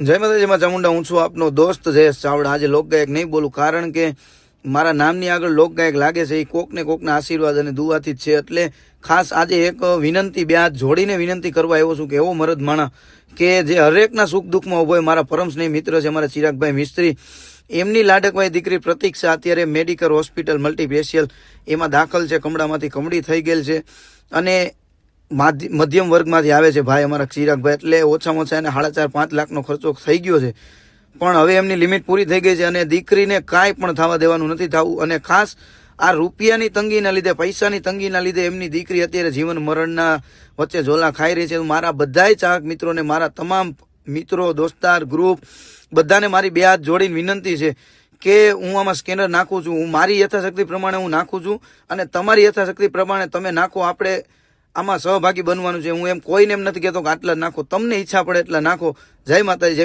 જય માતાજીમાં ચામુંડા, હું છું આપનો દોસ્ત જયેશ ચાવડા। આજે લોકગાયક નહીં બોલું, કારણ કે મારા નામની આગળ લોકગાયક લાગે છે એ કોકને કોકના આશીર્વાદ અને દુઆથી જ છે। એટલે ખાસ આજે એક વિનંતી, બે હાથ જોડીને વિનંતી કરવા આવ્યો છું કે એવો મરદ માણા કે જે હરેકના સુખ દુઃખમાં ઉભો હોય, મારા પરમ સ્નેહી મિત્ર છે મારા ચિરાગભાઈ મિસ્ત્રી, એમની લાડકભાઈ દીકરી પ્રતીક્ષા અત્યારે મેડિકલ હોસ્પિટલ મલ્ટીસ્પેશિયલ એમાં દાખલ છે। કમળામાંથી કમળી થઈ ગયેલ છે અને મધ્યમ વર્ગમાંથી આવે છે ભાઈ અમારા ચિરાગભાઈ, એટલે ઓછામાં ઓછા એને 4.5-5 લાખનો ખર્ચો થઈ ગયો છે, પણ હવે એમની લિમિટ પૂરી થઈ ગઈ છે અને દીકરીને કાંઈ પણ થવા દેવાનું નથી થવું। અને ખાસ આ રૂપિયાની તંગીના લીધે, પૈસાની તંગીના લીધે એમની દીકરી અત્યારે જીવન મરણના વચ્ચે ઝોલા ખાઈ રહી છે। મારા બધાય ચાહક મિત્રોને, મારા તમામ મિત્રો, દોસ્તાર, ગ્રુપ બધાને મારી બે હાથ જોડીને વિનંતી છે કે હું આમાં સ્કેનર નાખું છું, હું મારી યથાશક્તિ પ્રમાણે હું નાખું છું અને તમારી યથાશક્તિ પ્રમાણે તમે નાખો। આપણે આમાં સહભાગી બનવાનું છે। હું એમ કોઈને એમ નથી કહેતો કે આટલા નાખો, તમને ઈચ્છા પડે એટલા નાખો। જય માતાજી, જય